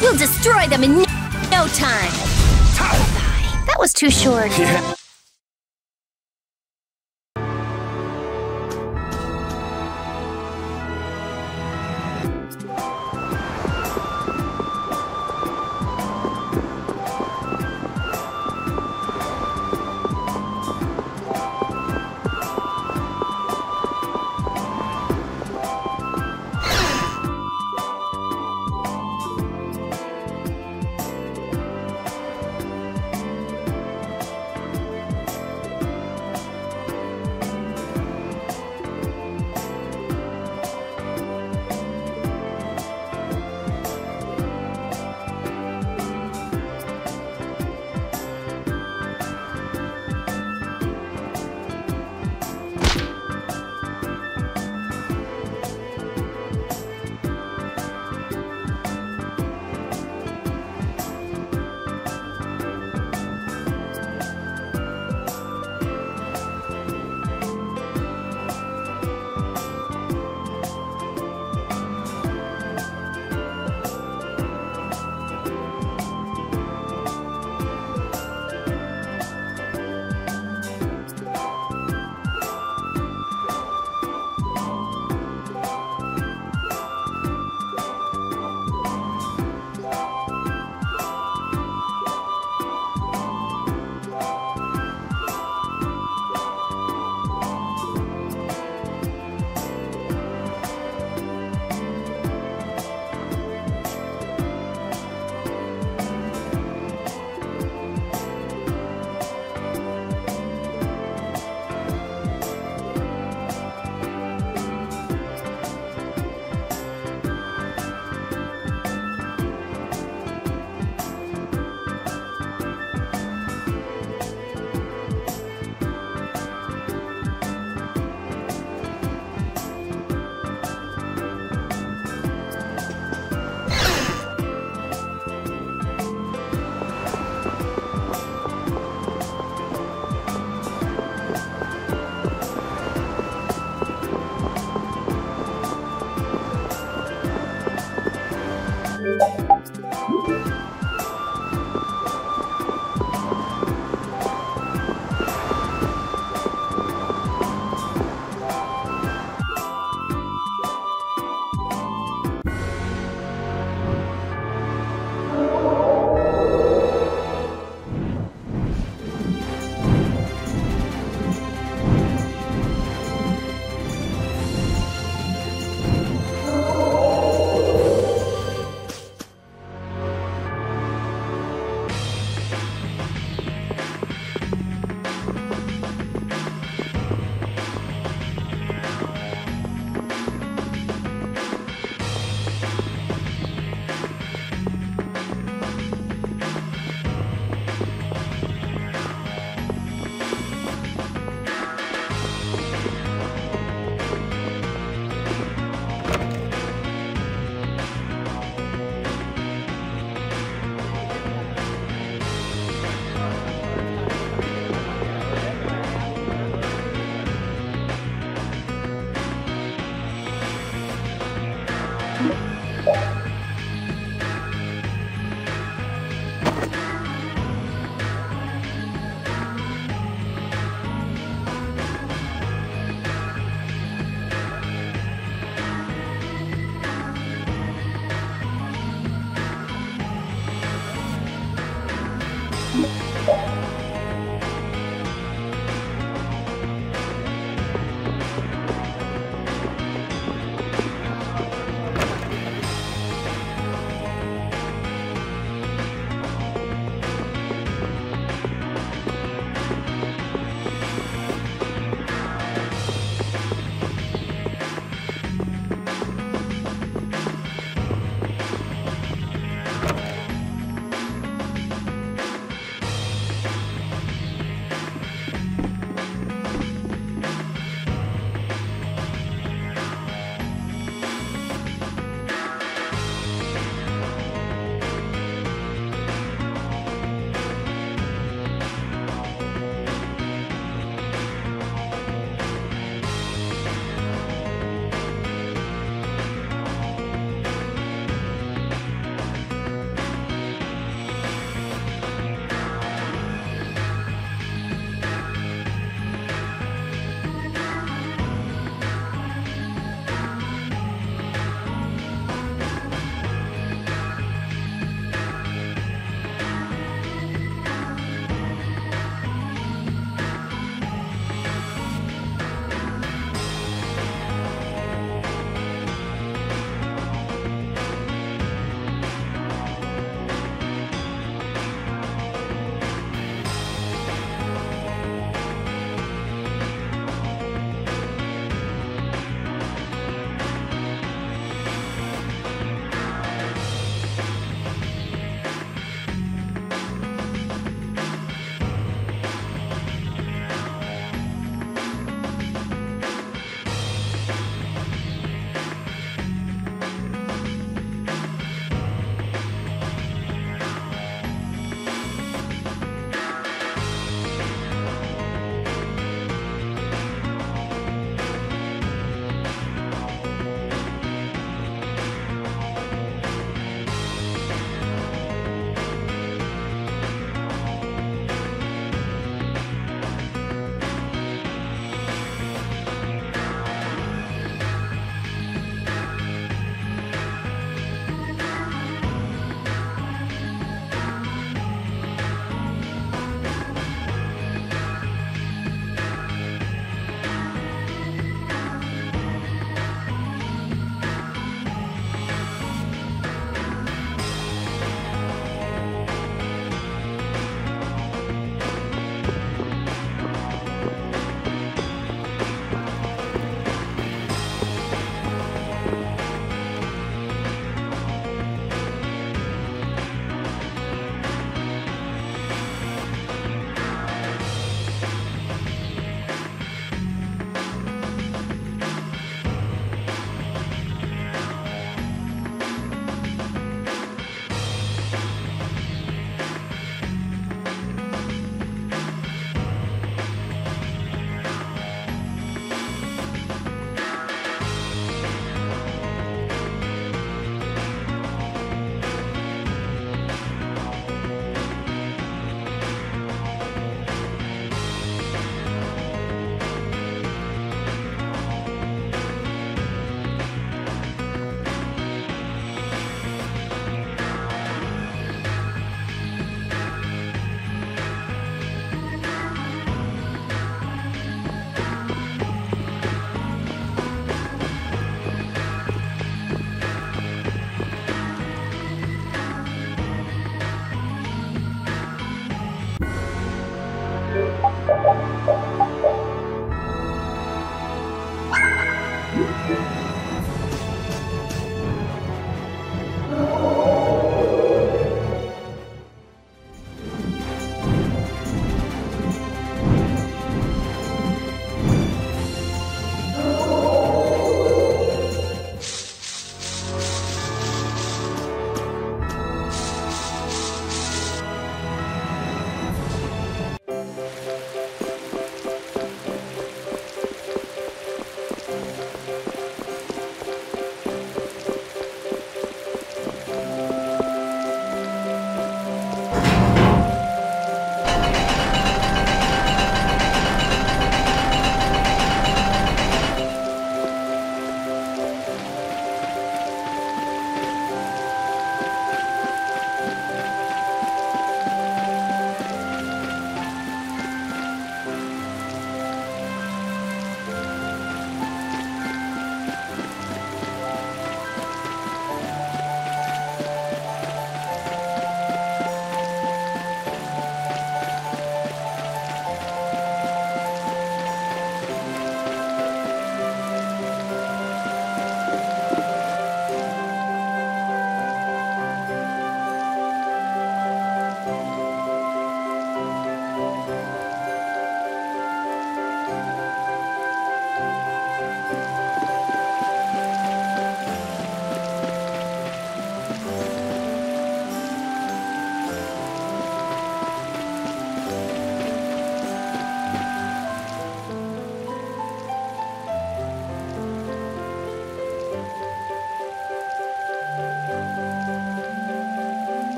We'll destroy them in no time. That was too short. Yeah.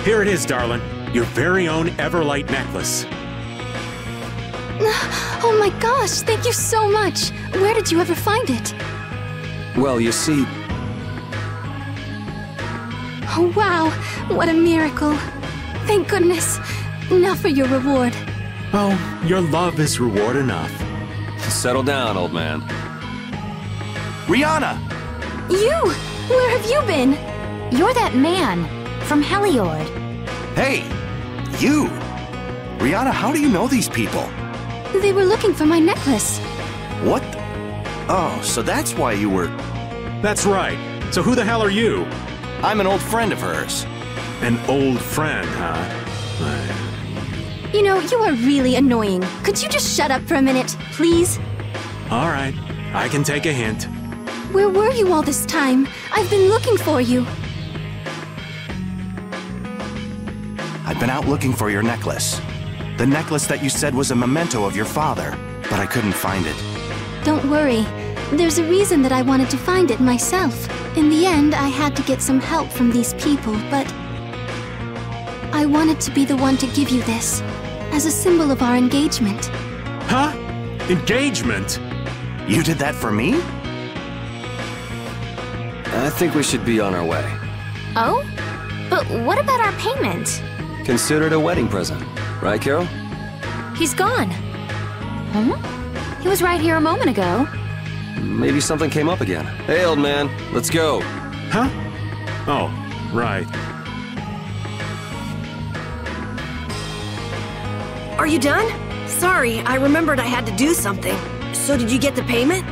Here it is, darling. Your very own Everlight necklace. Oh my gosh, thank you so much. Where did you ever find it? Well, you see... Oh wow, what a miracle. Thank goodness. Now for your reward. Oh, your love is reward enough. Settle down, old man. Rihanna! You! Where have you been? You're that man from Heliord. Hey! You! Rihanna, how do you know these people? They were looking for my necklace. What? Oh, so that's why you were... That's right. So who the hell are you? I'm an old friend of hers. An old friend, huh? You know, you are really annoying. Could you just shut up for a minute, please? All right, I can take a hint. Where were you all this time? I've been looking for you. I've been out looking for your necklace. The necklace that you said was a memento of your father, but I couldn't find it. Don't worry. There's a reason that I wanted to find it myself. In the end, I had to get some help from these people, but... I wanted to be the one to give you this, as a symbol of our engagement. Huh? Engagement? You did that for me? I think we should be on our way. Oh? But what about our payment? Consider it a wedding present. Right, Carol? He's gone. Huh? He was right here a moment ago. Maybe something came up again. Hey, old man, let's go. Huh? Oh, right. Are you done? Sorry, I remembered I had to do something. So did you get the payment?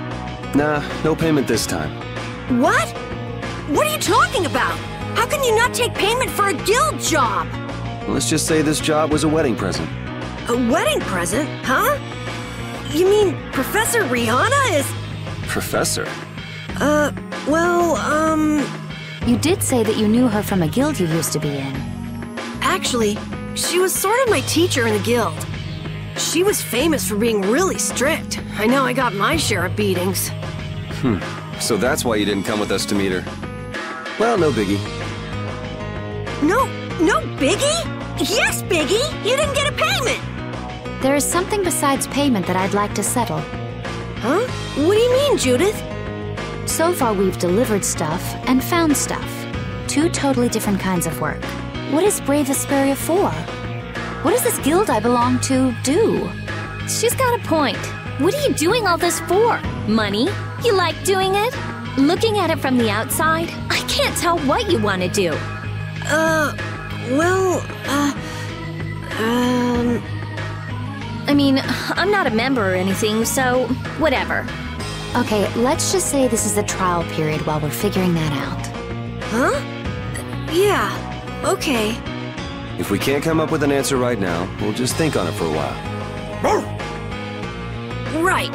Nah, no payment this time. What? What are you talking about? How can you not take payment for a guild job? Let's just say this job was a wedding present. A wedding present, huh? You mean Professor Rihanna is... Professor? You did say that you knew her from a guild you used to be in. Actually, she was sort of my teacher in the guild. She was famous for being really strict. I know I got my share of beatings. So that's why you didn't come with us to meet her. Well, no biggie. No biggie? Yes, biggie! You didn't get a payment! There is something besides payment that I'd like to settle. Huh? What do you mean, Judith? So far, we've delivered stuff and found stuff. Two totally different kinds of work. What is Brave Vesperia for? What does this guild I belong to do? She's got a point. What are you doing all this for? Money? You like doing it? Looking at it from the outside, I can't tell what you want to do. I mean, I'm not a member or anything, so whatever. Okay, let's just say this is the trial period while we're figuring that out. Huh? Yeah, okay. If we can't come up with an answer right now, we'll just think on it for a while. Right.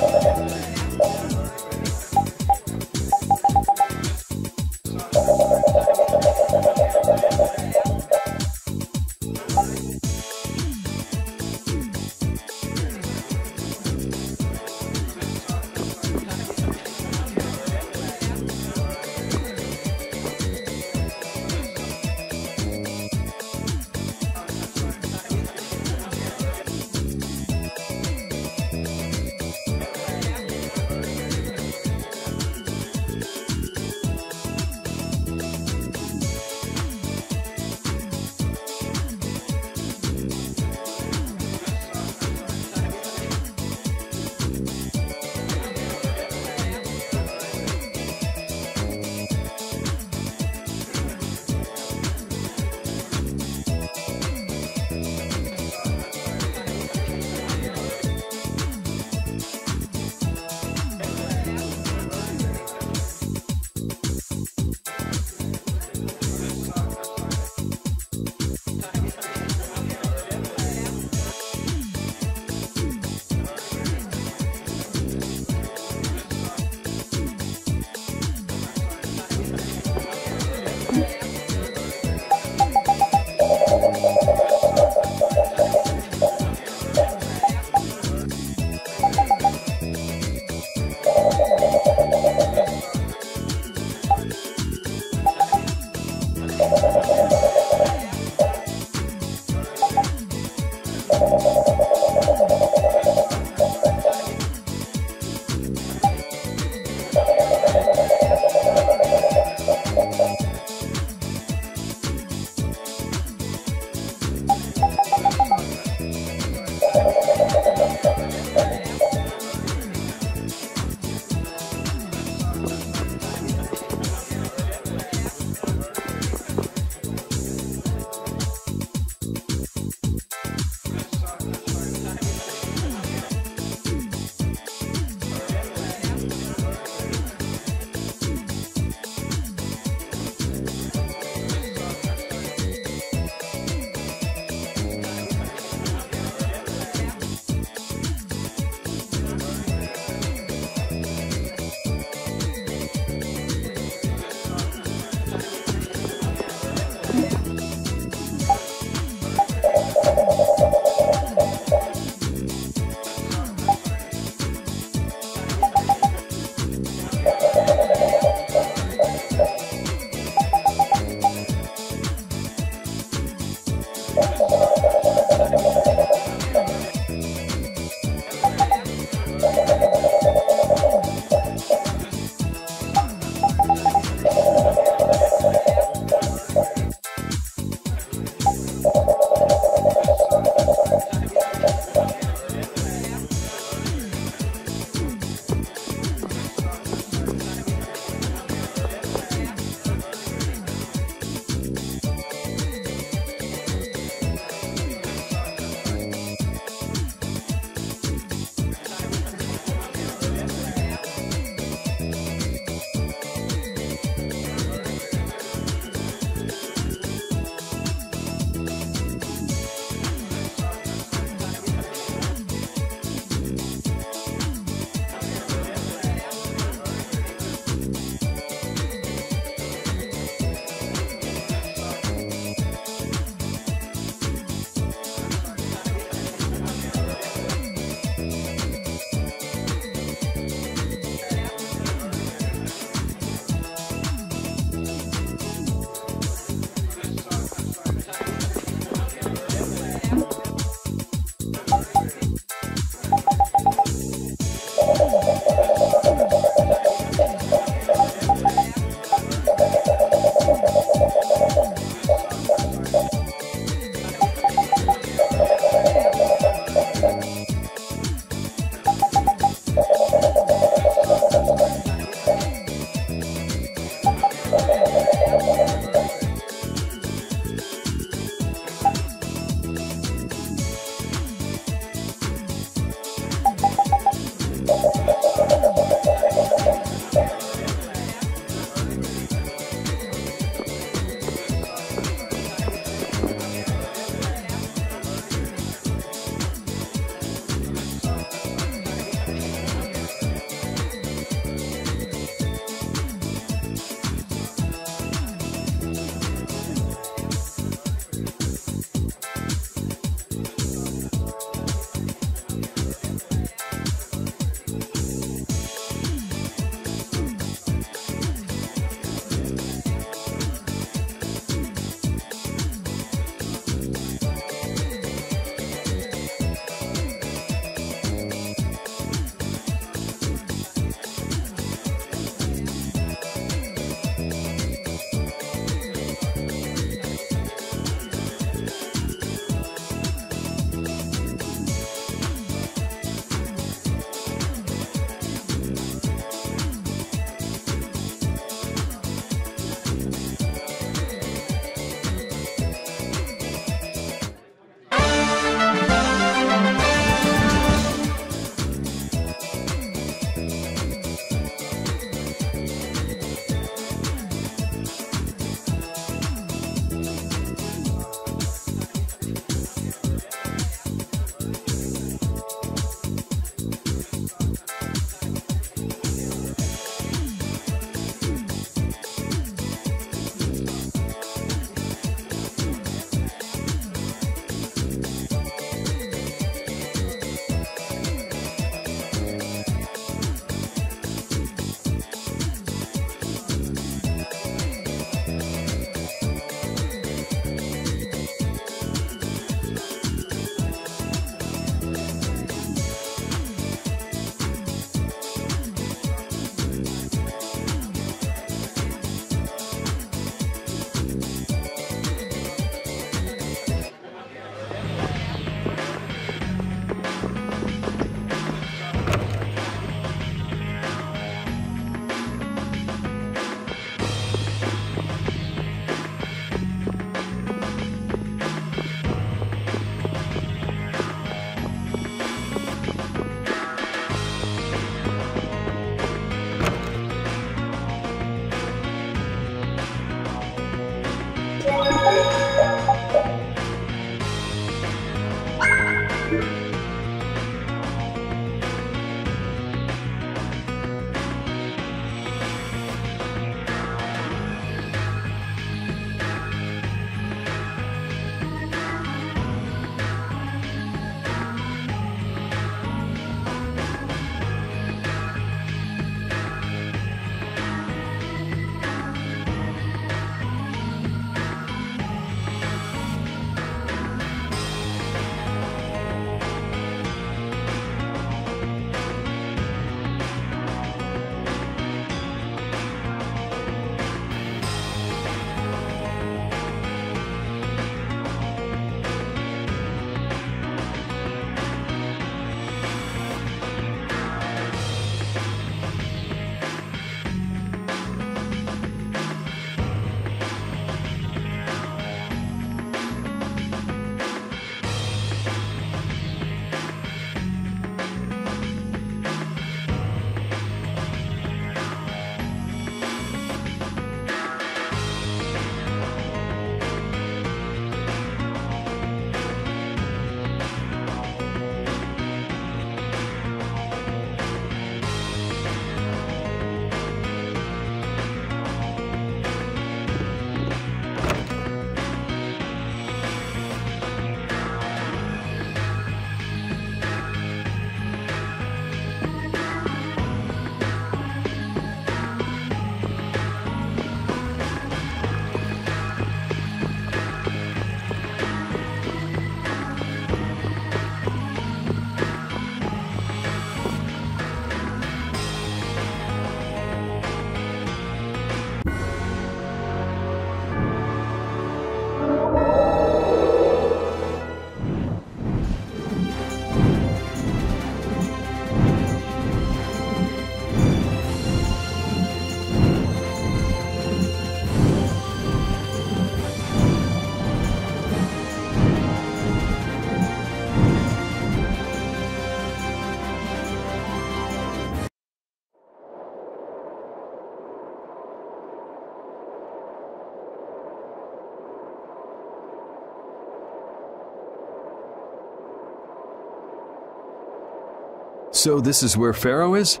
So this is where Pharaoh is?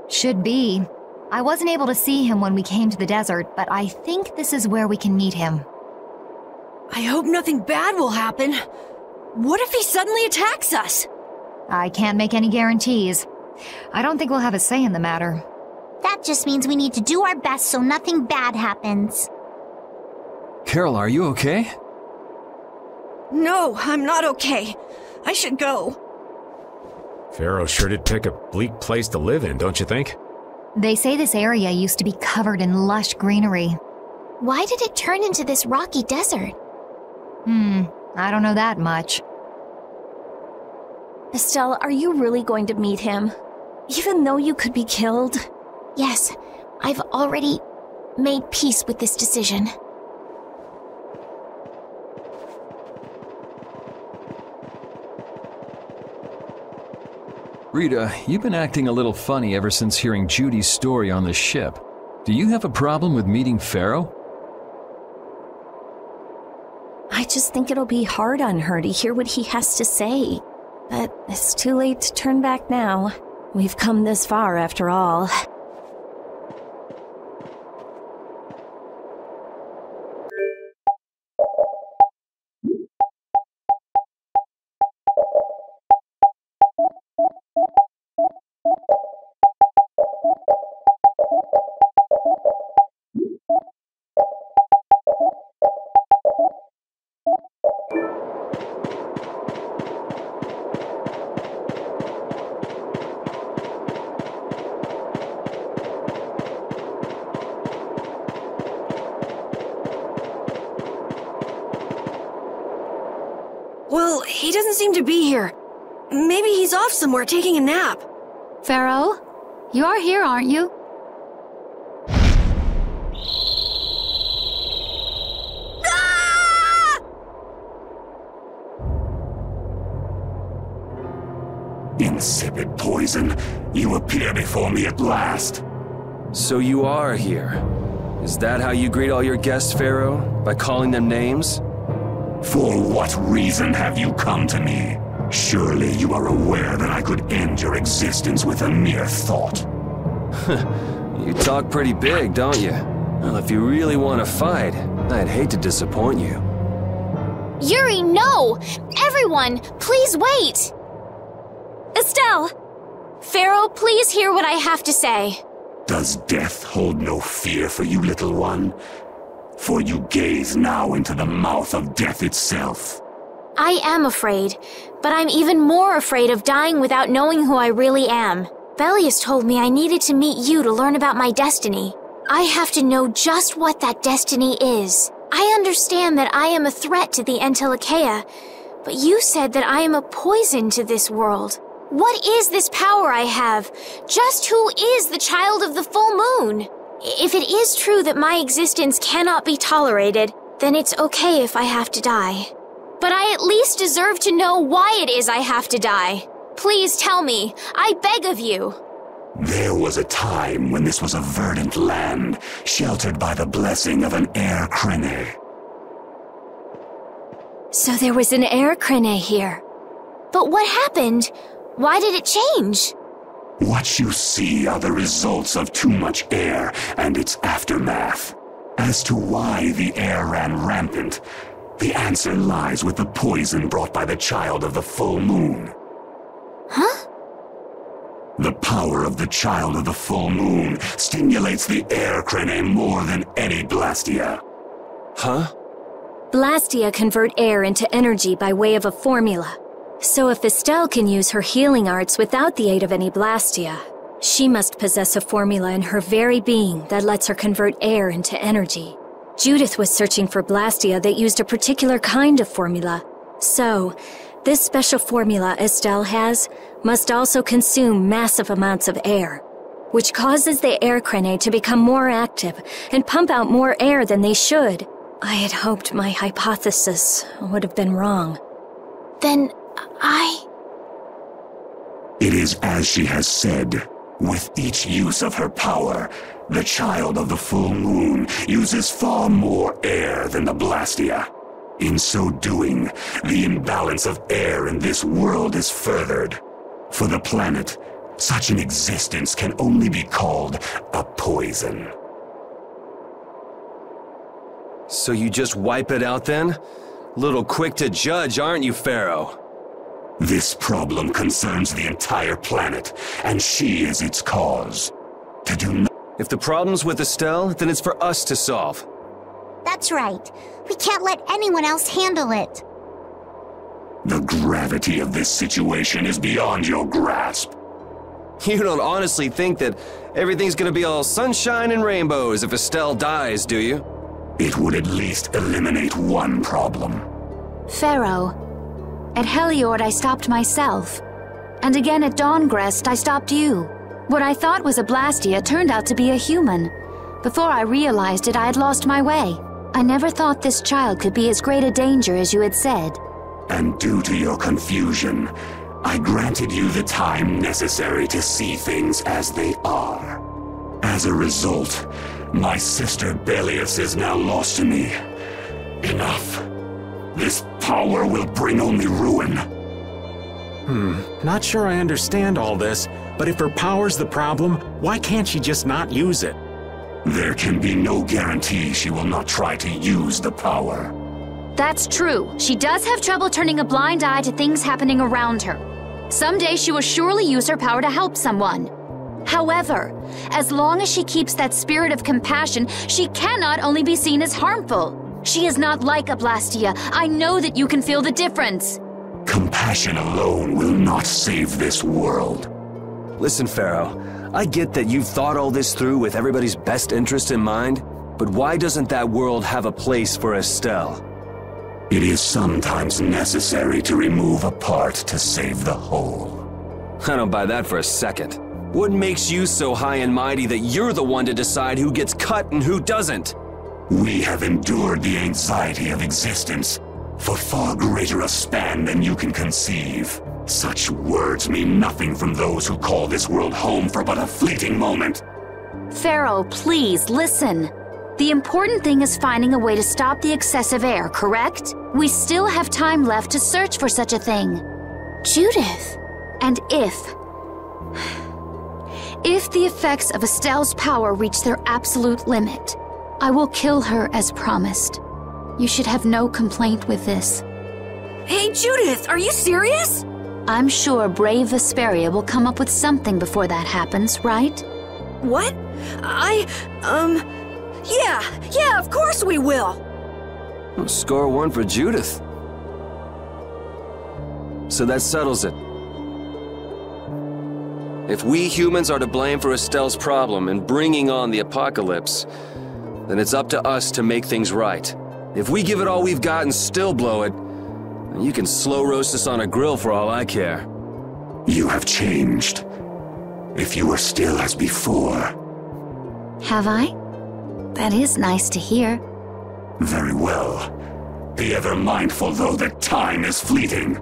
Should be. I wasn't able to see him when we came to the desert, but I think this is where we can meet him. I hope nothing bad will happen. What if he suddenly attacks us? I can't make any guarantees. I don't think we'll have a say in the matter. That just means we need to do our best so nothing bad happens. Carol, are you okay? No, I'm not okay. I should go. Pharaoh sure did pick a bleak place to live in, don't you think? They say this area used to be covered in lush greenery. Why did it turn into this rocky desert? I don't know that much. Estelle, are you really going to meet him? Even though you could be killed? Yes, I've already made peace with this decision. Rita, you've been acting a little funny ever since hearing Judy's story on the ship. Do you have a problem with meeting Pharaoh? I just think it'll be hard on her to hear what he has to say. But it's too late to turn back now. We've come this far after all. Well, he doesn't seem to be here. Maybe he's off somewhere taking a nap. Pharaoh? You are here, aren't you? Ah! Insipid poison, you appear before me at last. So you are here. Is that how you greet all your guests, Pharaoh? By calling them names? For what reason have you come to me? Surely you are aware that I could end your existence with a mere thought. You talk pretty big, don't you? Well, if you really want to fight, I'd hate to disappoint you. Yuri, no! Everyone, please wait! Estelle! Pharaoh, please hear what I have to say. Does death hold no fear for you, little one? For you gaze now into the mouth of death itself. I am afraid, but I'm even more afraid of dying without knowing who I really am. Belius told me I needed to meet you to learn about my destiny. I have to know just what that destiny is. I understand that I am a threat to the Entelikeia, but you said that I am a poison to this world. What is this power I have? Just who is the child of the full moon? If it is true that my existence cannot be tolerated, then it's okay if I have to die. But I at least deserve to know why it is I have to die. Please tell me, I beg of you. There was a time when this was a verdant land, sheltered by the blessing of an air crene. So there was an air crene here. But what happened? Why did it change? What you see are the results of too much air and its aftermath. As to why the air ran rampant, the answer lies with the poison brought by the child of the full moon. Huh? The power of the child of the full moon stimulates the air crene more than any blastia. Huh? Blastia convert air into energy by way of a formula. So if Estelle can use her healing arts without the aid of any blastia, she must possess a formula in her very being that lets her convert air into energy. Judith was searching for blastia that used a particular kind of formula. So, this special formula Estelle has must also consume massive amounts of air, which causes the air crene to become more active and pump out more air than they should. I had hoped my hypothesis would have been wrong. Then It is as she has said. With each use of her power, the child of the full moon uses far more air than the blastia. In so doing, the imbalance of air in this world is furthered. For the planet, such an existence can only be called a poison. So you just wipe it out then? Little quick to judge, aren't you, Pharaoh? This problem concerns the entire planet, and she is its cause. To do nothing. If the problem's with Estelle, then it's for us to solve. That's right. We can't let anyone else handle it. The gravity of this situation is beyond your grasp. You don't honestly think that everything's gonna be all sunshine and rainbows if Estelle dies, do you? It would at least eliminate one problem. Pharaoh, at Heliord I stopped myself. And again at Dawngrest I stopped you. What I thought was a Blastia turned out to be a human. Before I realized it, I had lost my way. I never thought this child could be as great a danger as you had said. And due to your confusion, I granted you the time necessary to see things as they are. As a result, my sister Belius is now lost to me. Enough. This power will bring only ruin. Not sure I understand all this, but if her power's the problem, why can't she just not use it? There can be no guarantee she will not try to use the power. That's true. She does have trouble turning a blind eye to things happening around her. Someday she will surely use her power to help someone. However, as long as she keeps that spirit of compassion, she cannot only be seen as harmful. She is not like a Blastia. I know that you can feel the difference. Compassion alone will not save this world. Listen, Pharaoh, I get that you've thought all this through with everybody's best interest in mind, but why doesn't that world have a place for Estelle? It is sometimes necessary to remove a part to save the whole. I don't buy that for a second. What makes you so high and mighty that you're the one to decide who gets cut and who doesn't? We have endured the anxiety of existence for far greater a span than you can conceive. Such words mean nothing from those who call this world home for but a fleeting moment. Pharaoh, please, listen. The important thing is finding a way to stop the excessive air, correct? We still have time left to search for such a thing. Judith! And if the effects of Estelle's power reach their absolute limit, I will kill her as promised. You should have no complaint with this. Hey, Judith, are you serious? I'm sure brave Vesperia will come up with something before that happens, right? What? Yeah, of course we will. Well, score one for Judith. So that settles it. If we humans are to blame for Estelle's problem and bringing on the apocalypse, then it's up to us to make things right. If we give it all we've got and still blow it, then you can slow roast us on a grill for all I care. You have changed. If you were still as before. Have I? That is nice to hear. Very well. Be ever mindful, though, that time is fleeting.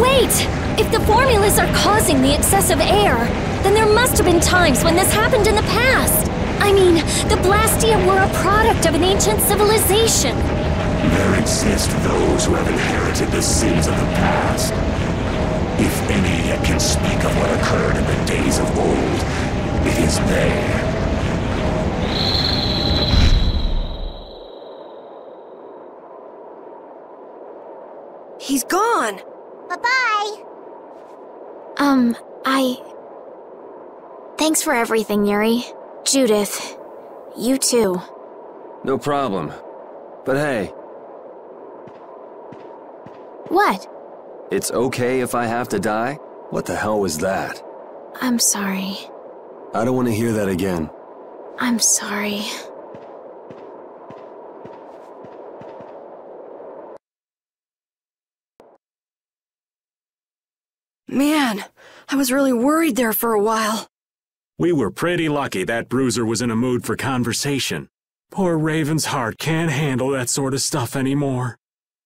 Wait! If the formulas are causing the excessive air, then there must have been times when this happened in the past. I mean, the Blastia were a product of an ancient civilization. There exist those who have inherited the sins of the past. If any yet can speak of what occurred in the days of old, it is they. He's gone. Bye-bye. Thanks for everything, Yuri. Judith, you too. No problem. But hey. What? It's okay if I have to die? What the hell was that? I'm sorry. I don't want to hear that again. I'm sorry. Man, I was really worried there for a while. We were pretty lucky that bruiser was in a mood for conversation. Poor Raven's heart can't handle that sort of stuff anymore.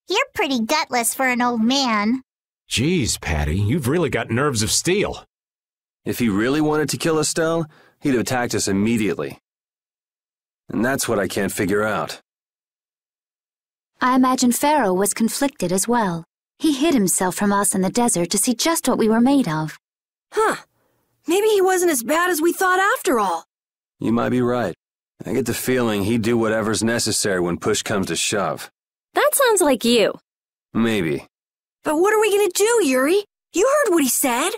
You're pretty gutless for an old man. Geez, Patty, you've really got nerves of steel. If he really wanted to kill Estelle, he'd have attacked us immediately. And that's what I can't figure out. I imagine Pharaoh was conflicted as well. He hid himself from us in the desert to see just what we were made of. Huh. Maybe he wasn't as bad as we thought after all. You might be right. I get the feeling he'd do whatever's necessary when push comes to shove. That sounds like you. Maybe. But what are we gonna do, Yuri? You heard what he said.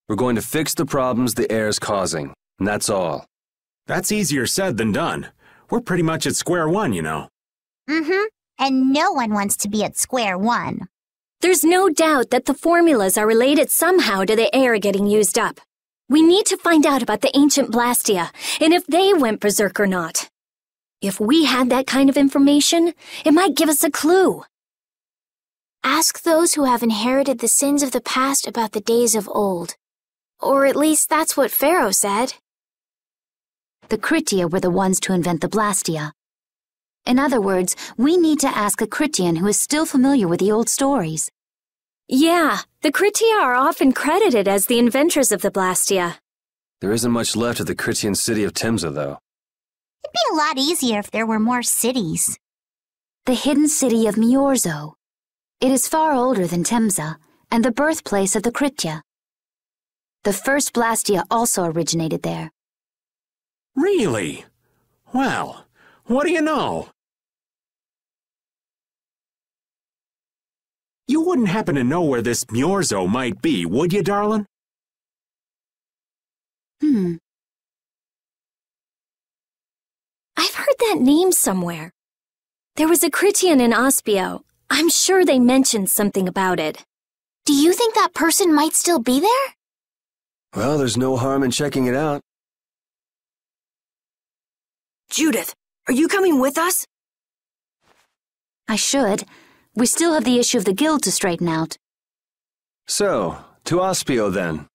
We're going to fix the problems the air's causing, and that's all. That's easier said than done. We're pretty much at square one, you know. Mm-hmm. And no one wants to be at square one. There's no doubt that the formulas are related somehow to the air getting used up. We need to find out about the ancient Blastia, and if they went berserk or not. If we had that kind of information, it might give us a clue. Ask those who have inherited the sins of the past about the days of old. Or at least that's what Pharaoh said. The Kritia were the ones to invent the Blastia. In other words, we need to ask a Kritian who is still familiar with the old stories. Yeah, the Kritia are often credited as the inventors of the Blastia. There isn't much left of the Kritian city of Timza, though. It'd be a lot easier if there were more cities. The hidden city of Miorzo. It is far older than Timza, and the birthplace of the Kritia. The first Blastia also originated there. Really? Well, what do you know? You wouldn't happen to know where this Miorzo might be, would you, darling? I've heard that name somewhere. There was a Kritian in Ospio. I'm sure they mentioned something about it. Do you think that person might still be there? Well, there's no harm in checking it out. Judith, are you coming with us? I should. We still have the issue of the guild to straighten out. So, to Ospio then.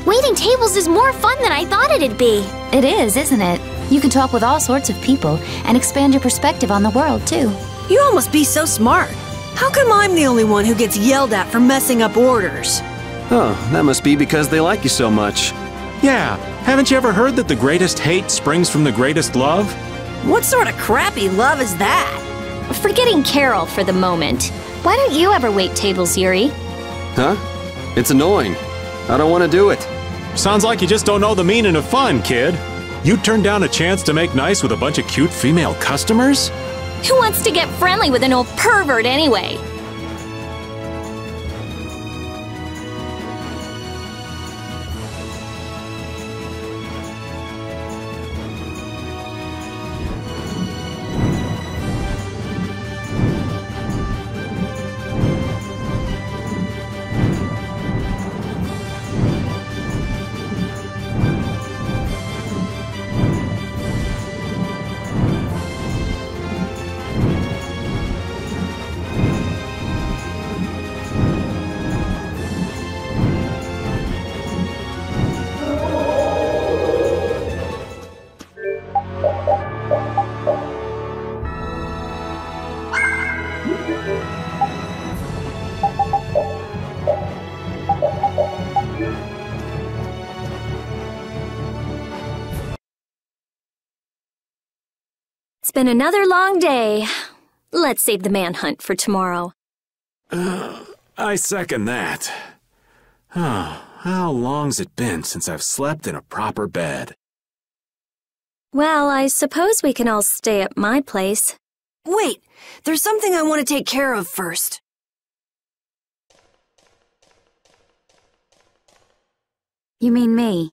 Waiting tables is more fun than I thought it'd be. It is, isn't it? You can talk with all sorts of people and expand your perspective on the world, too. You all must be so smart. How come I'm the only one who gets yelled at for messing up orders? Oh, that must be because they like you so much. Yeah, haven't you ever heard that the greatest hate springs from the greatest love? What sort of crappy love is that? Forgetting Carol for the moment. Why don't you ever wait tables, Yuri? Huh? It's annoying. I don't want to do it. Sounds like you just don't know the meaning of fun, kid. You turned down a chance to make nice with a bunch of cute female customers? Who wants to get friendly with an old pervert anyway? It's been another long day. Let's save the manhunt for tomorrow. I second that. Oh, how long's it been since I've slept in a proper bed? Well, I suppose we can all stay at my place. Wait, there's something I want to take care of first. You mean me?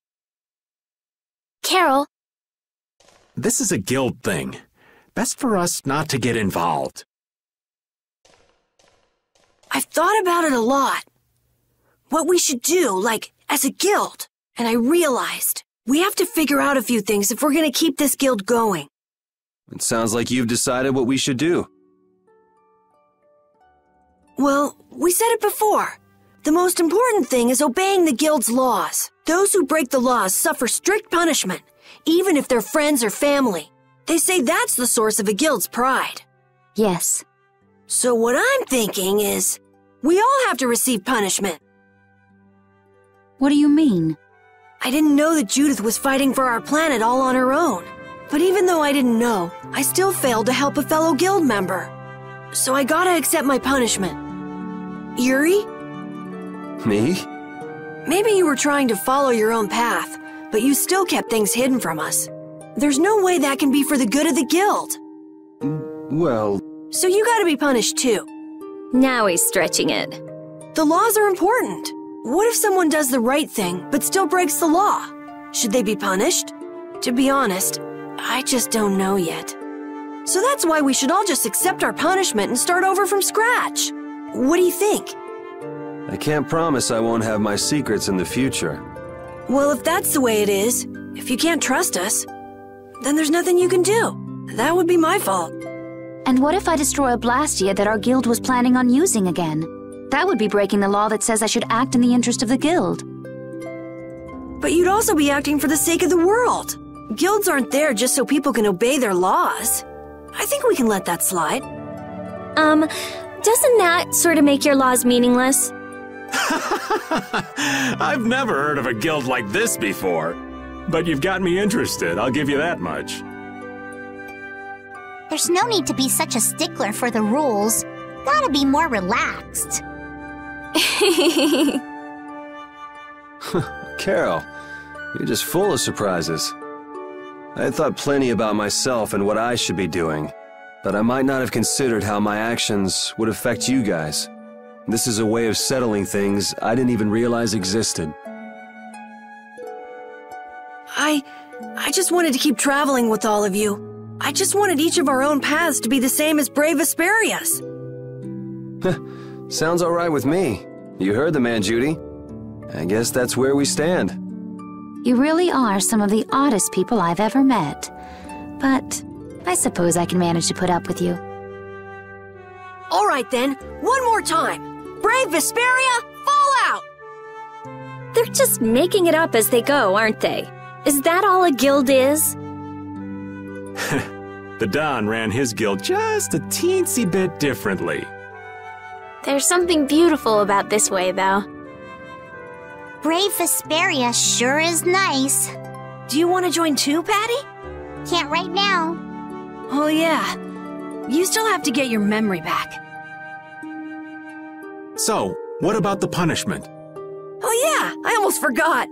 Carol. This is a guild thing. Best for us not to get involved. I've thought about it a lot. What we should do, like, as a guild. And I realized we have to figure out a few things if we're going to keep this guild going. It sounds like you've decided what we should do. Well, we said it before. The most important thing is obeying the guild's laws. Those who break the laws suffer strict punishment, even if they're friends or family. They say that's the source of a guild's pride. Yes. So what I'm thinking is, we all have to receive punishment. What do you mean? I didn't know that Judith was fighting for our planet all on her own. But even though I didn't know, I still failed to help a fellow guild member. So I gotta accept my punishment. Yuri? Me? Maybe you were trying to follow your own path, but you still kept things hidden from us. There's no way that can be for the good of the guild. Well... So you gotta be punished too. Now he's stretching it. The laws are important. What if someone does the right thing, but still breaks the law? Should they be punished? To be honest, I just don't know yet. So that's why we should all just accept our punishment and start over from scratch. What do you think? I can't promise I won't have my secrets in the future. Well, if that's the way it is, if you can't trust us, then there's nothing you can do. That would be my fault. And what if I destroy a Blastia that our guild was planning on using again? That would be breaking the law that says I should act in the interest of the guild. But you'd also be acting for the sake of the world. Guilds aren't there just so people can obey their laws. I think we can let that slide. Doesn't that sort of make your laws meaningless? I've never heard of a guild like this before. But you've got me interested, I'll give you that much. There's no need to be such a stickler for the rules. Gotta be more relaxed. Carol, you're just full of surprises. I had thought plenty about myself and what I should be doing, but I might not have considered how my actions would affect you guys. This is a way of settling things I didn't even realize existed. I just wanted to keep traveling with all of you. I just wanted each of our own paths to be the same as brave Vesperia's. Sounds all right with me. You heard the man, Judy. I guess that's where we stand. You really are some of the oddest people I've ever met. But I suppose I can manage to put up with you. All right then, one more time. Brave Vesperia, fall out! They're just making it up as they go, aren't they? Is that all a guild is? The Don ran his guild just a teensy bit differently. There's something beautiful about this way, though. Brave Vesperia sure is nice. Do you want to join too, Patty? Can't right now. Oh yeah, you still have to get your memory back. So, what about the punishment? Oh yeah, I almost forgot.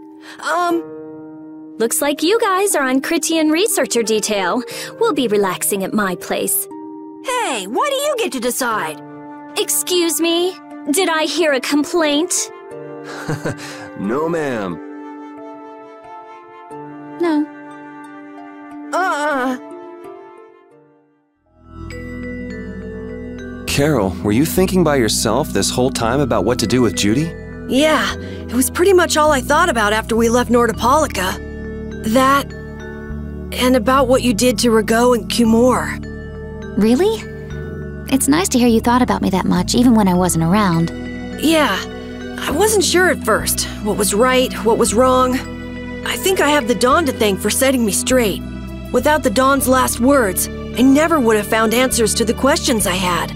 Looks like you guys are on Critian researcher detail. We'll be relaxing at my place. Hey, why do you get to decide? Excuse me? Did I hear a complaint? No, ma'am. No. Carol, were you thinking by yourself this whole time about what to do with Judy? Yeah, it was pretty much all I thought about after we left Nordopolica. That, and about what you did to Rago and Cumore. Really? It's nice to hear you thought about me that much, even when I wasn't around. Yeah, I wasn't sure at first. What was right, what was wrong. I think I have the Dawn to thank for setting me straight. Without the Dawn's last words, I never would have found answers to the questions I had.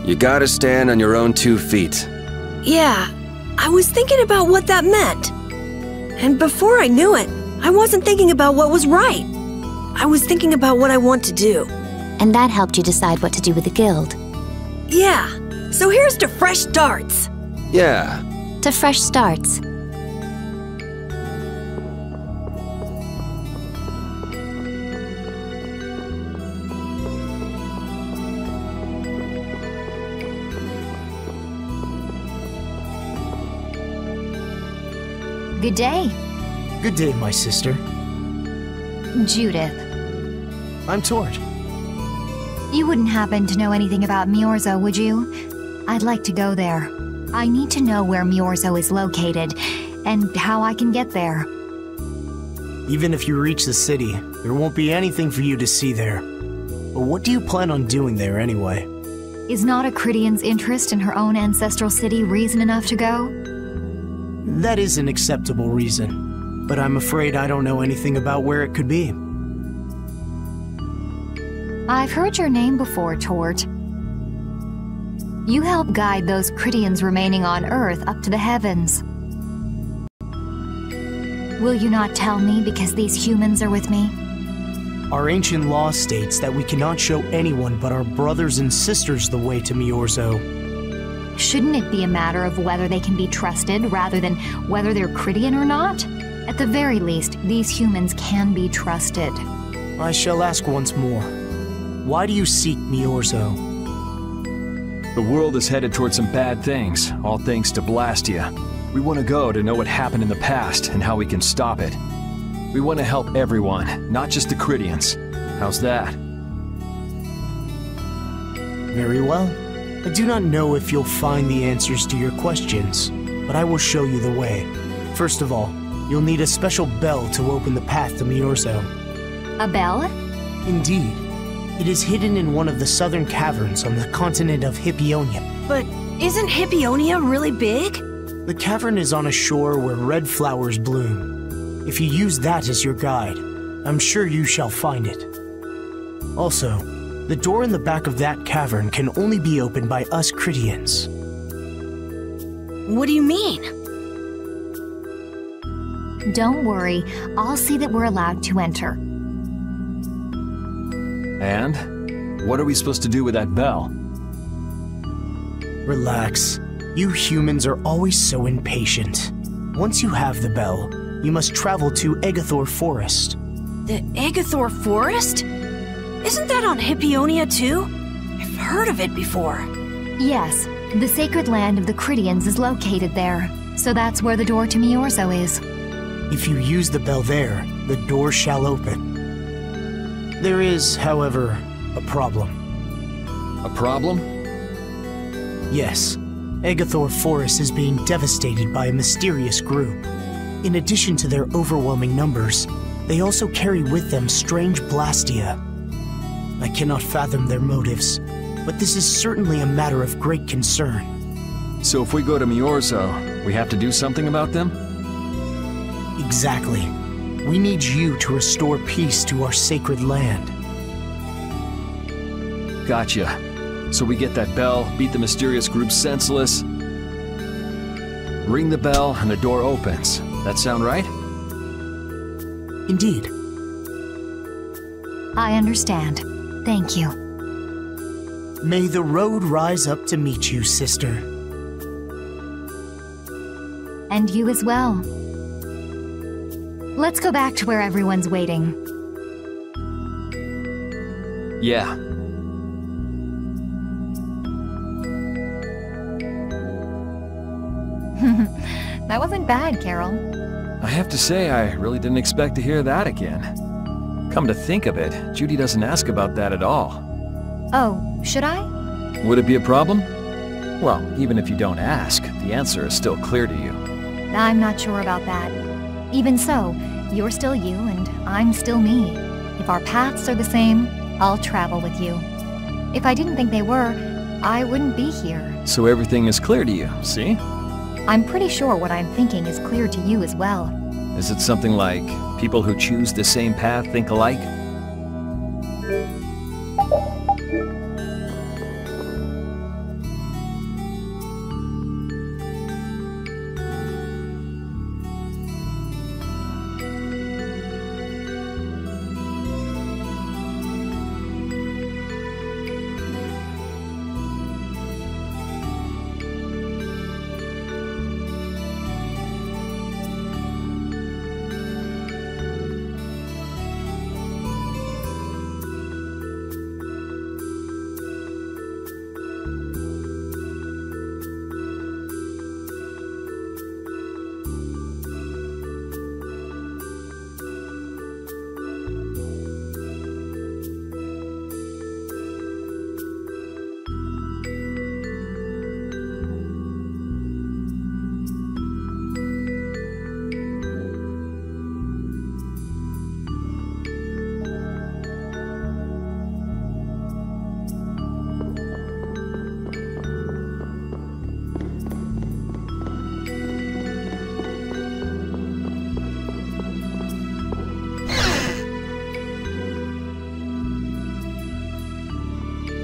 You gotta stand on your own 2 feet. Yeah, I was thinking about what that meant. And before I knew it, I wasn't thinking about what was right. I was thinking about what I want to do. And that helped you decide what to do with the guild. Yeah, so here's to fresh starts. Yeah. To fresh starts. Good day. Good day, my sister. Judith. I'm Tord. You wouldn't happen to know anything about Miorzo, would you? I'd like to go there. I need to know where Miorzo is located, and how I can get there. Even if you reach the city, there won't be anything for you to see there. But what do you plan on doing there anyway? Is not a Critian's interest in her own ancestral city reason enough to go? That is an acceptable reason, but I'm afraid I don't know anything about where it could be. I've heard your name before, Tort. You help guide those Critians remaining on Earth up to the heavens. Will you not tell me because these humans are with me? Our ancient law states that we cannot show anyone but our brothers and sisters the way to Miorzo. Shouldn't it be a matter of whether they can be trusted rather than whether they're Cridian or not? At the very least, these humans can be trusted. I shall ask once more. Why do you seek Miorzo? The world is headed towards some bad things, all thanks to Blastia. We want to go to know what happened in the past and how we can stop it. We want to help everyone, not just the Cridians. How's that? Very well. I do not know if you'll find the answers to your questions, but I will show you the way. First of all, you'll need a special bell to open the path to Miorzo. A bell? Indeed. It is hidden in one of the southern caverns on the continent of Hippionia. But isn't Hippionia really big? The cavern is on a shore where red flowers bloom. If you use that as your guide, I'm sure you shall find it. Also, the door in the back of that cavern can only be opened by us Cridians. What do you mean? Don't worry, I'll see that we're allowed to enter. And? What are we supposed to do with that bell? Relax. You humans are always so impatient. Once you have the bell, you must travel to Egathor Forest. The Egathor Forest? Isn't that on Hippionia too? I've heard of it before. Yes, the sacred land of the Cridians is located there, so that's where the door to Miorzo is. If you use the bell there, the door shall open. There is, however, a problem. A problem? Yes. Egathor Forest is being devastated by a mysterious group. In addition to their overwhelming numbers, they also carry with them strange Blastia. I cannot fathom their motives, but this is certainly a matter of great concern. So if we go to Miorzo, we have to do something about them? Exactly. We need you to restore peace to our sacred land. Gotcha. So we get that bell, beat the mysterious group senseless, ring the bell, and the door opens. That sound right? Indeed. I understand. Thank you. May the road rise up to meet you, sister. And you as well. Let's go back to where everyone's waiting. Yeah. That wasn't bad, Carol. I have to say, I really didn't expect to hear that again. Come to think of it, Judy doesn't ask about that at all. Oh, should I? Would it be a problem? Well, even if you don't ask, the answer is still clear to you. I'm not sure about that. Even so, you're still you and I'm still me. If our paths are the same, I'll travel with you. If I didn't think they were, I wouldn't be here. So everything is clear to you, see? I'm pretty sure what I'm thinking is clear to you as well. Is it something like people who choose the same path think alike?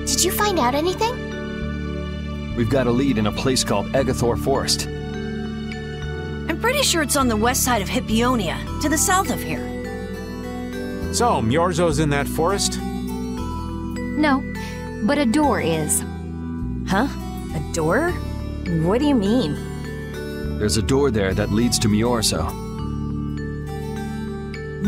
Did you find out anything? We've got a lead in a place called Egathor Forest. I'm pretty sure it's on the west side of Hippionia, to the south of here. So, Myorzo's in that forest? No, but a door is. Huh? A door? What do you mean? There's a door there that leads to Myorzo.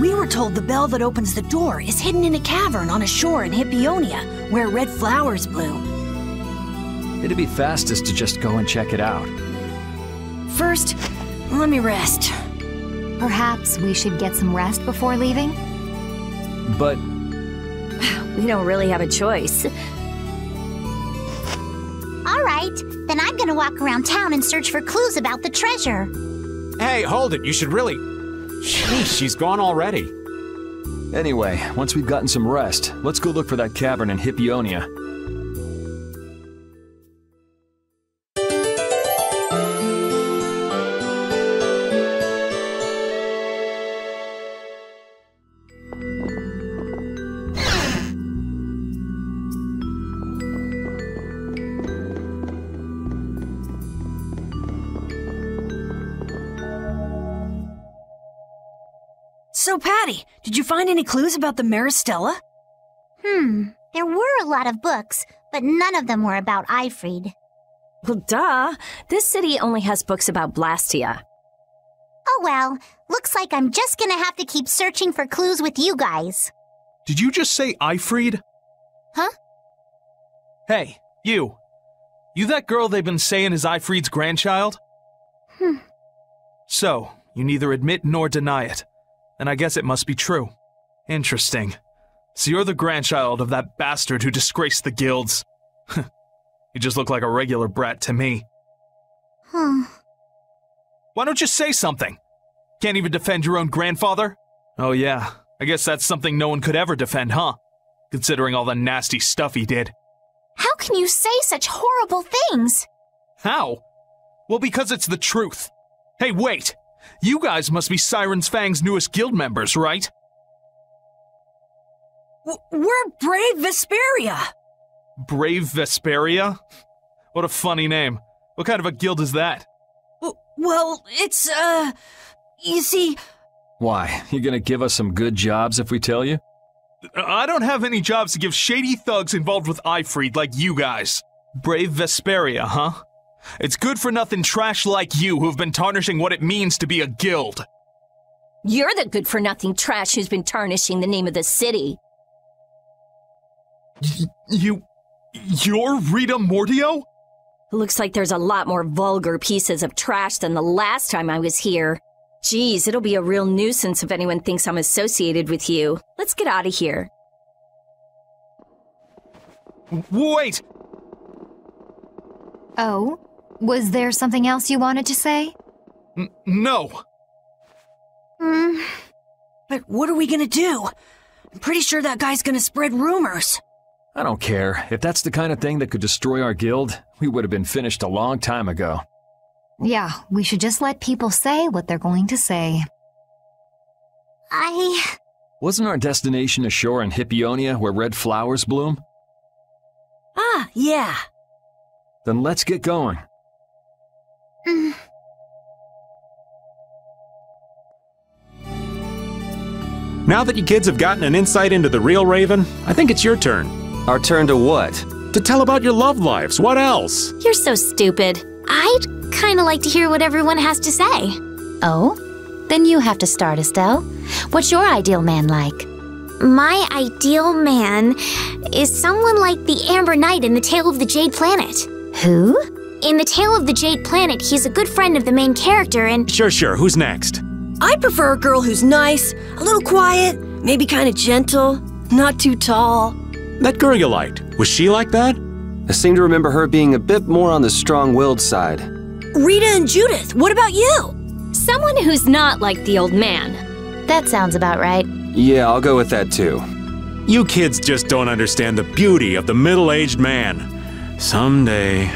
We were told the bell that opens the door is hidden in a cavern on a shore in Hippionia, where red flowers bloom. It'd be fastest to just go and check it out. First, let me rest. Perhaps we should get some rest before leaving? But We don't really have a choice. All right, then I'm gonna walk around town and search for clues about the treasure. Hey, hold it. You should really... Sheesh, she's gone already. anyway, once we've gotten some rest, let's go look for that cavern in Hippionia. So, Patty, did you find any clues about the Maristella? There were a lot of books, but none of them were about Eifried. Well, duh. This city only has books about Blastia. Oh well, looks like I'm just gonna have to keep searching for clues with you guys. Did you just say Eifried? Huh? Hey, you. You that girl they've been saying is Eifried's grandchild? So, you neither admit nor deny it. And I guess it must be true. Interesting. So you're the grandchild of that bastard who disgraced the guilds. You just look like a regular brat to me. Why don't you say something? Can't even defend your own grandfather? Oh yeah, I guess that's something no one could ever defend, huh? Considering all the nasty stuff he did. How can you say such horrible things? How? Well, because it's the truth. Hey, wait! You guys must be Siren's Fang's newest guild members, right? We're Brave Vesperia! Brave Vesperia? What a funny name. What kind of a guild is that? Well, it's, you see... Why, you gonna give us some good jobs if we tell you? I don't have any jobs to give shady thugs involved with Eifried like you guys. Brave Vesperia, huh? It's good-for-nothing trash like you who've been tarnishing what it means to be a guild. You're the good-for-nothing trash who's been tarnishing the name of the city. You're Rita Mordio? Looks like there's a lot more vulgar pieces of trash than the last time I was here. Geez, it'll be a real nuisance if anyone thinks I'm associated with you. Let's get out of here. Wait! Oh? Was there something else you wanted to say? No. But what are we gonna do? I'm pretty sure that guy's gonna spread rumors. I don't care. If that's the kind of thing that could destroy our guild, we would have been finished a long time ago. Yeah, we should just let people say what they're going to say. Wasn't our destination a shore in Hippionia where red flowers bloom? Ah, yeah. Then let's get going. Now that you kids have gotten an insight into the real Raven, I think it's your turn. Our turn to what? To tell about your love lives. What else? You're so stupid. I'd kinda like to hear what everyone has to say. Oh? Then you have to start, Estelle. What's your ideal man like? My ideal man is someone like the Amber Knight in The Tale of the Jade Planet. Who? In The Tale of the Jade Planet, he's a good friend of the main character and— Sure. Who's next? I'd prefer a girl who's nice, a little quiet, maybe kinda gentle, not too tall. That girl you liked, was she like that? I seem to remember her being a bit more on the strong-willed side. Rita and Judith, what about you? Someone who's not like the old man. That sounds about right. Yeah, I'll go with that too. You kids just don't understand the beauty of the middle-aged man. Someday.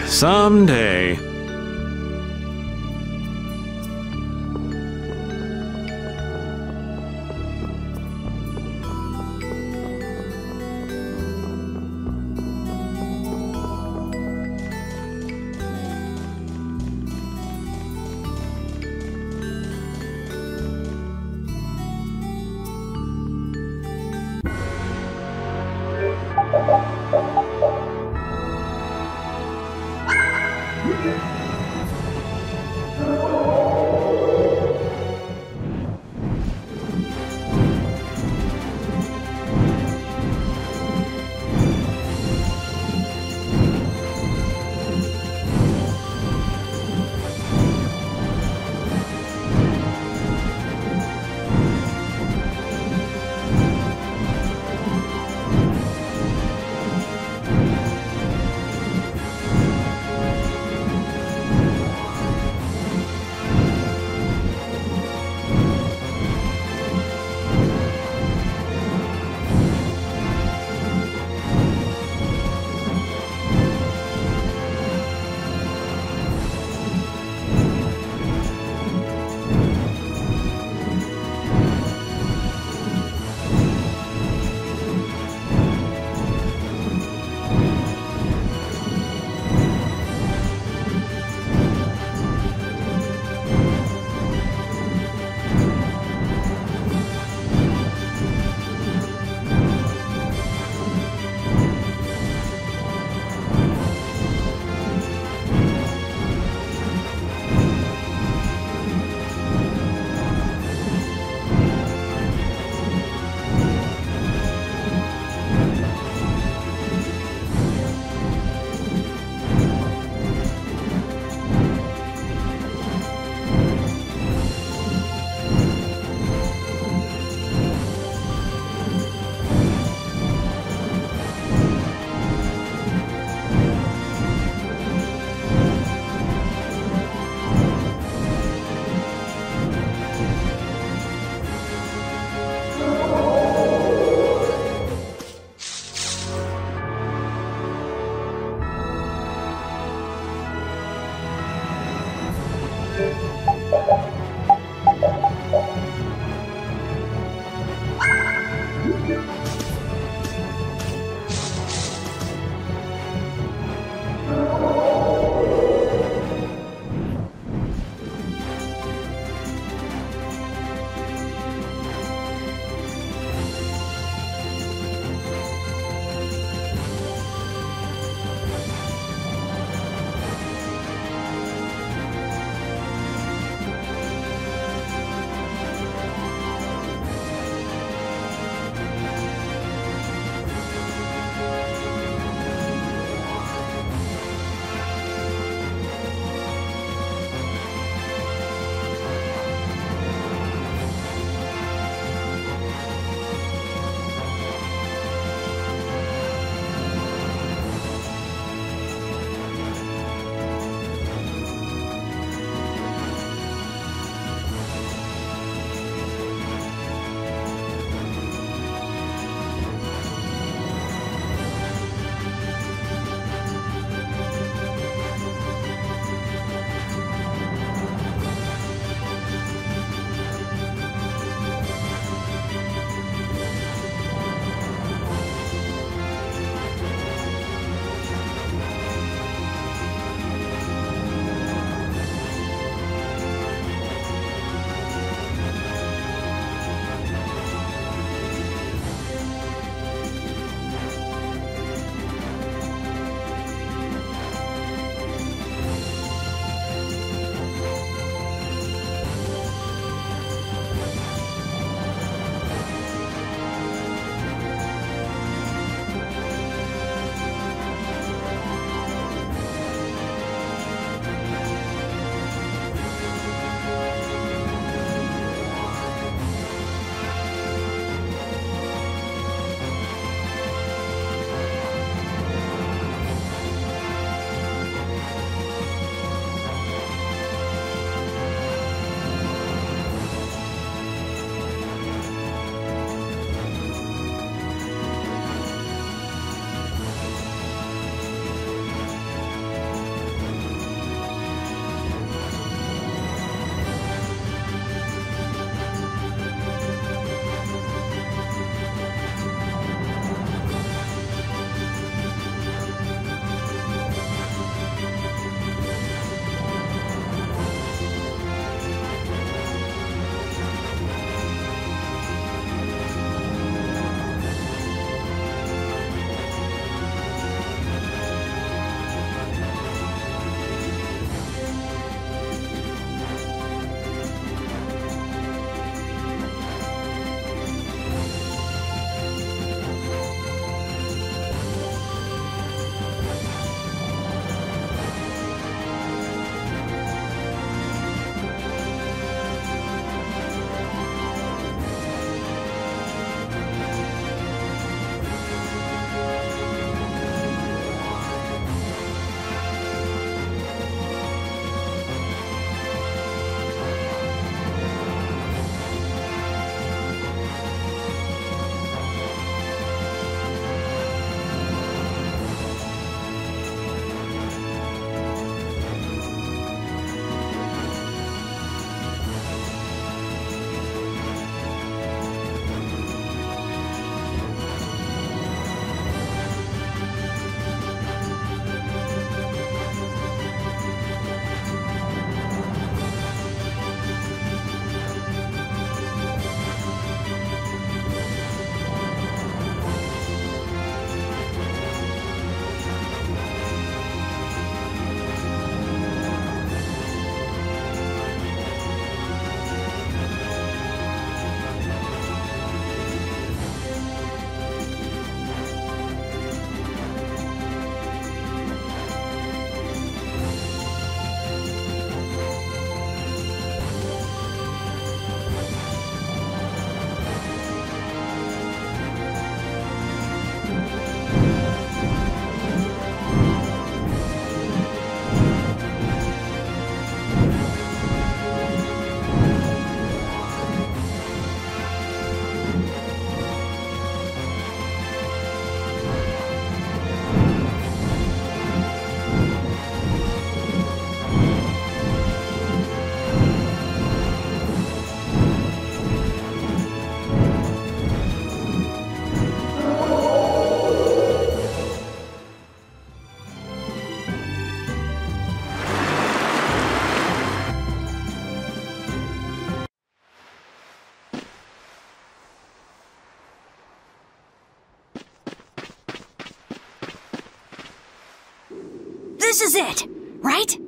this is it, right?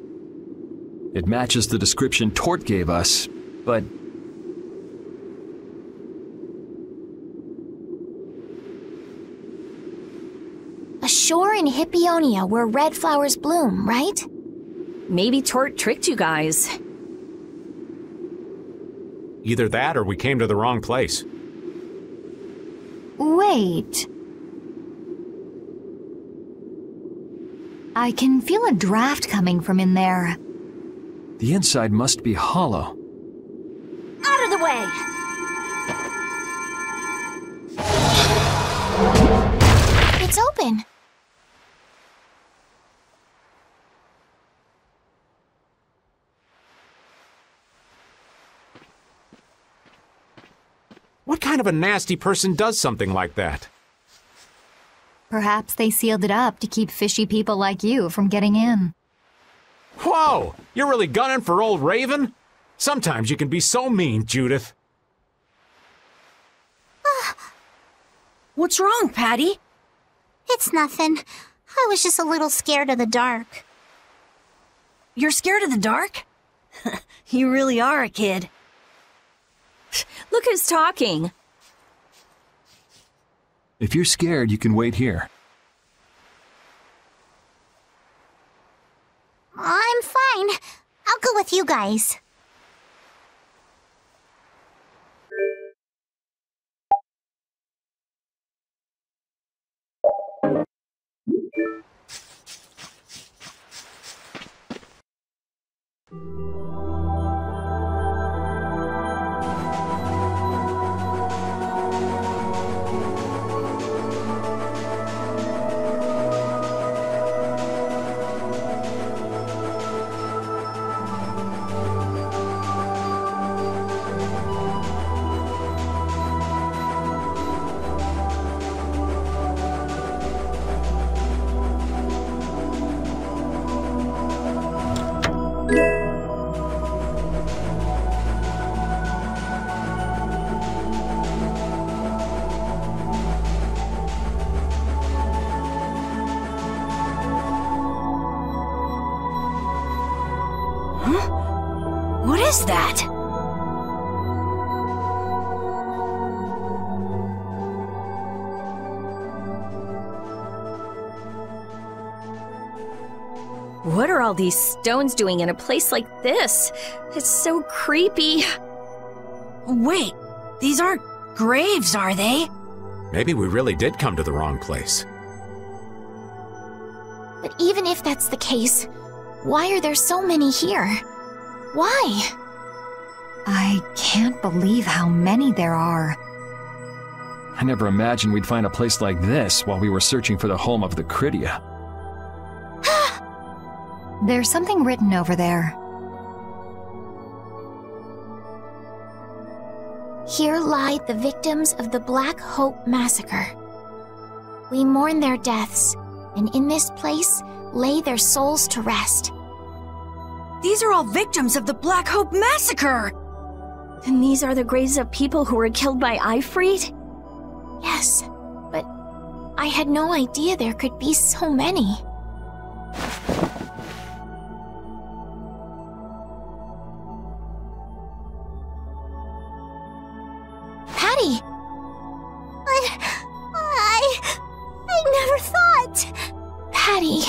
It matches the description Tort gave us, but... A shore in Hippionia where red flowers bloom, right? Maybe Tort tricked you guys. Either that or we came to the wrong place. Wait. I can feel a draft coming from in there. The inside must be hollow. Out of the way! It's open. What kind of a nasty person does something like that? Perhaps they sealed it up to keep fishy people like you from getting in. Whoa! You're really gunning for old Raven? Sometimes you can be so mean, Judith. What's wrong, Patty? It's nothing. I was just a little scared of the dark. You're scared of the dark? You really are a kid. Look who's talking. If you're scared, you can wait here. I'm fine. I'll go with you guys. What is that? What are all these stones doing in a place like this? It's so creepy. Wait, these aren't graves, are they? Maybe we really did come to the wrong place. But even if that's the case, why are there so many here? Why? I can't believe how many there are. I never imagined we'd find a place like this while we were searching for the home of the Critia. There's something written over there. Here lie the victims of the Black Hope Massacre. We mourn their deaths, and in this place lay their souls to rest. These are all victims of the Black Hope Massacre! And these are the graves of people who were killed by Ifrit? Yes, but I had no idea there could be so many. Patty! I never thought! Patty!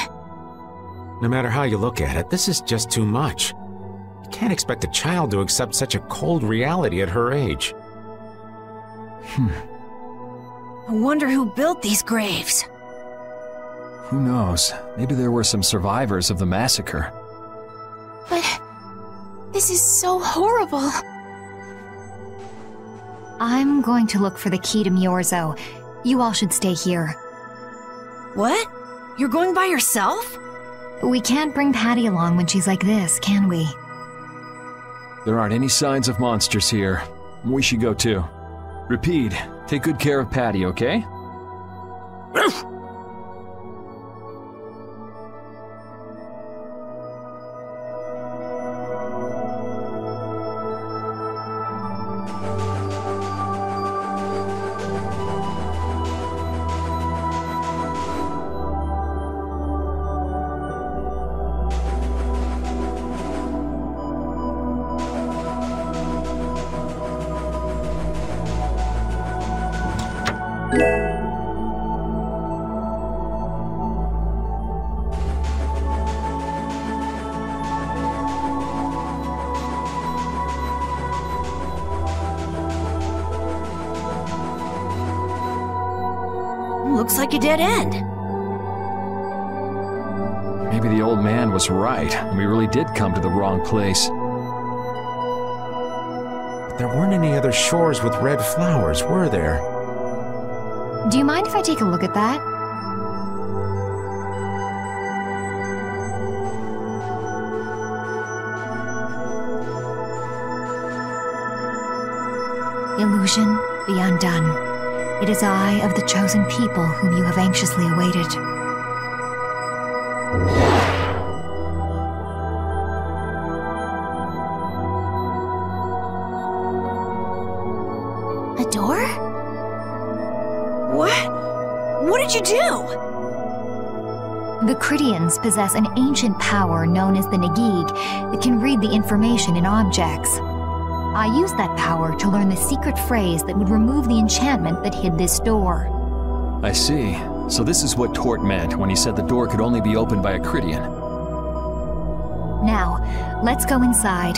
No matter how you look at it, this is just too much. You can't expect a child to accept such a cold reality at her age. I wonder who built these graves. Who knows? Maybe there were some survivors of the massacre. But this is so horrible. I'm going to look for the key to Myorzo. You all should stay here. What? You're going by yourself? We can't bring Patty along when she's like this, can we? There aren't any signs of monsters here. We should go too. Repeat, take good care of Patty, okay? looks like a dead end. Maybe the old man was right, and we really did come to the wrong place. But there weren't any other shores with red flowers, were there? Do you mind if I take a look at that? Illusion, be undone. It is I of the chosen people whom you have anxiously awaited. A door? What did you do? The Cridians possess an ancient power known as the Nagig that can read the information in objects. I used that power to learn the secret phrase that would remove the enchantment that hid this door. I see. So this is what Tort meant when he said the door could only be opened by a Cridian. Now, let's go inside.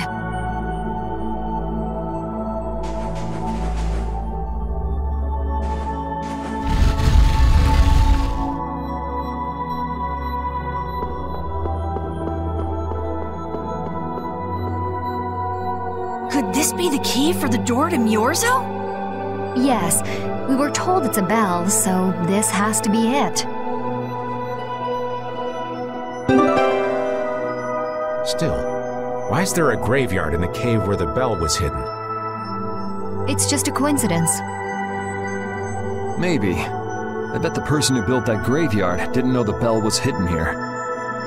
Could this be the key for the door to Myorzo? Yes, we were told it's a bell, so this has to be it. Still, why is there a graveyard in the cave where the bell was hidden? It's just a coincidence. Maybe. I bet the person who built that graveyard didn't know the bell was hidden here.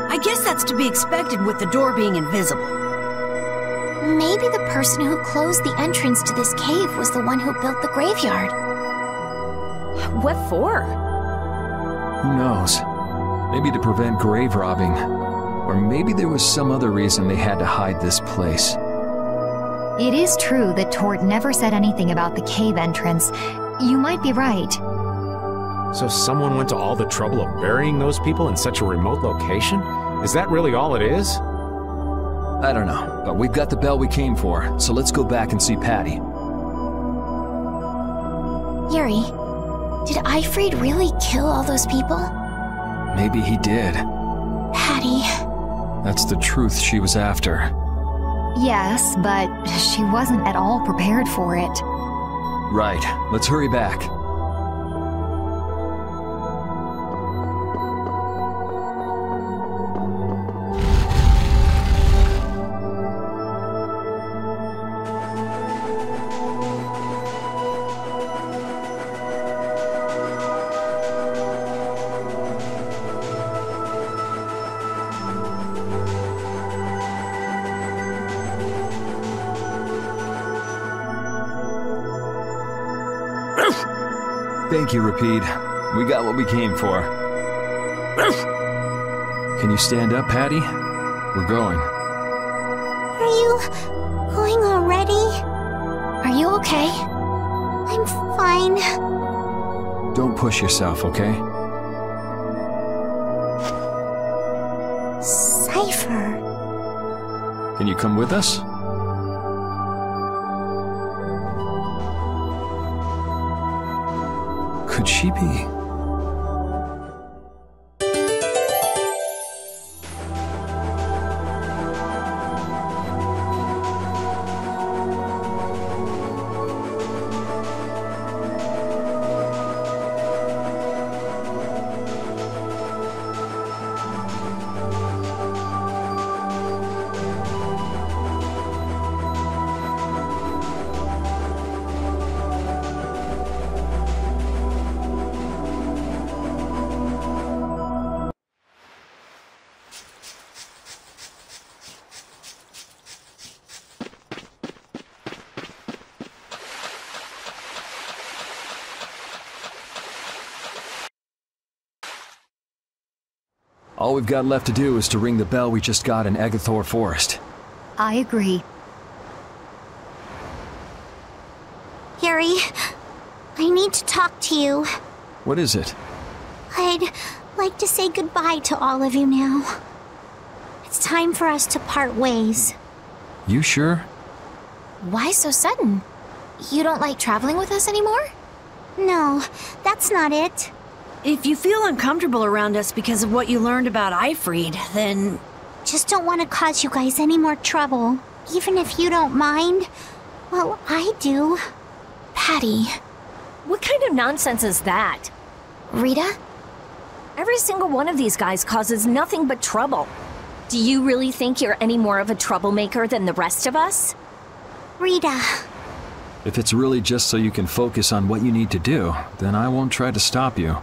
I guess that's to be expected with the door being invisible. Maybe the person who closed the entrance to this cave was the one who built the graveyard. What for? Who knows? Maybe to prevent grave robbing. Or maybe there was some other reason they had to hide this place. It is true that Tort never said anything about the cave entrance. You might be right. So someone went to all the trouble of burying those people in such a remote location? Is that really all it is? I don't know, but we've got the bell we came for, so let's go back and see Patty. Yuri, did Eifried really kill all those people? Maybe he did. Patty. That's the truth she was after. Yes, but she wasn't at all prepared for it. Right, let's hurry back. Thank you, Rapide. We got what we came for. Can you stand up, Patty? We're going. Are you going already? Are you okay? I'm fine. Don't push yourself, okay? Cypher. Can you come with us? Could she be? All we've got left to do is to ring the bell we just got in Agathor Forest. I agree. Yuri, I need to talk to you. What is it? I'd like to say goodbye to all of you now. It's time for us to part ways. You sure? Why so sudden? You don't like traveling with us anymore? No, that's not it. If you feel uncomfortable around us because of what you learned about Ifried, then... Just don't want to cause you guys any more trouble, even if you don't mind. Well, I do. Patty. What kind of nonsense is that? Rita? Every single one of these guys causes nothing but trouble. Do you really think you're any more of a troublemaker than the rest of us? Rita. If it's really just so you can focus on what you need to do, then I won't try to stop you.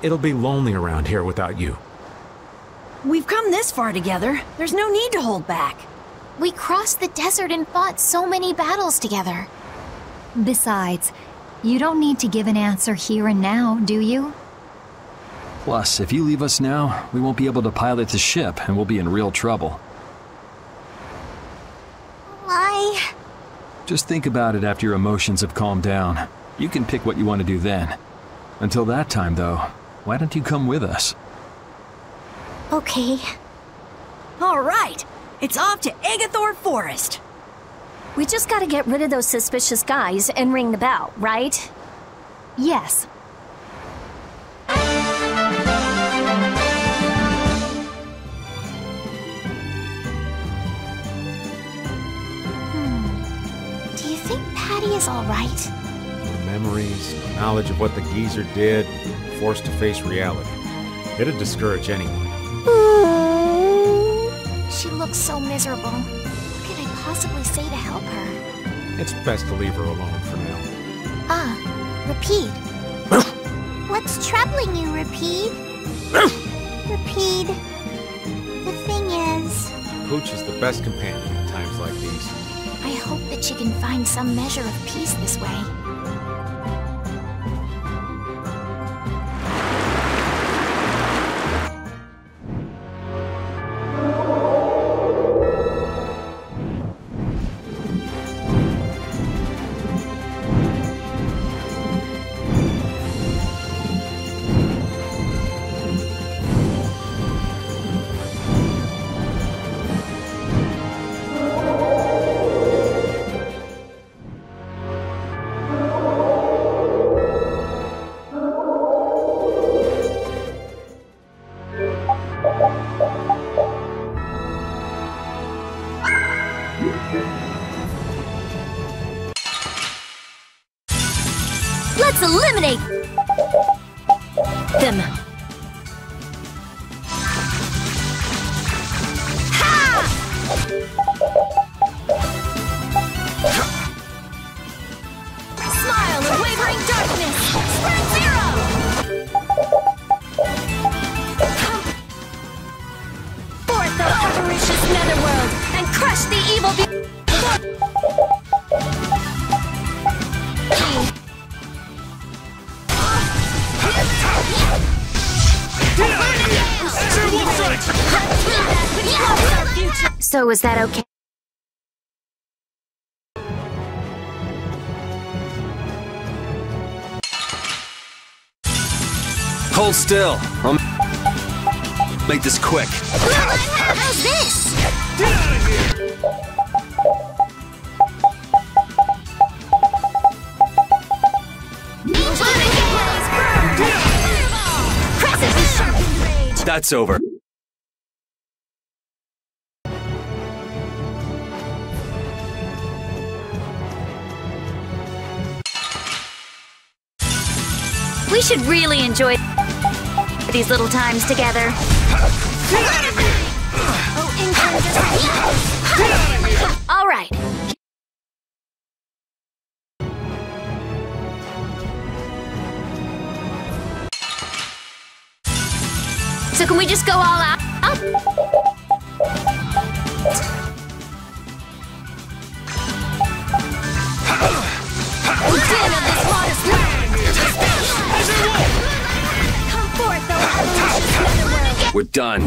It'll be lonely around here without you. We've come this far together. There's no need to hold back. We crossed the desert and fought so many battles together. Besides, you don't need to give an answer here and now, do you? Plus, if you leave us now, we won't be able to pilot the ship and we'll be in real trouble. Why? Just think about it after your emotions have calmed down. You can pick what you want to do then. Until that time, though, why don't you come with us? Okay. All right. It's off to Agathor Forest. We just gotta get rid of those suspicious guys and ring the bell, right? Yes. Do you think Patty is all right? Memories, knowledge of what the geezer did, forced to face reality. It'd discourage anyone. She looks so miserable. What can I possibly say to help her? It's best to leave her alone for now. Rapide. What's troubling you, Rapide? Rapide. The thing is... Pooch is the best companion in times like these. I hope that she can find some measure of peace this way. Let's eliminate them. Smile in wavering darkness. Spread zero. Forth, the avaricious netherworld, and crush the evil So is that okay? Hold still. I'll make this quick. How's this? Get out of here! That's over. We should really enjoy these little times together. All right. So can we just go all out? We're done.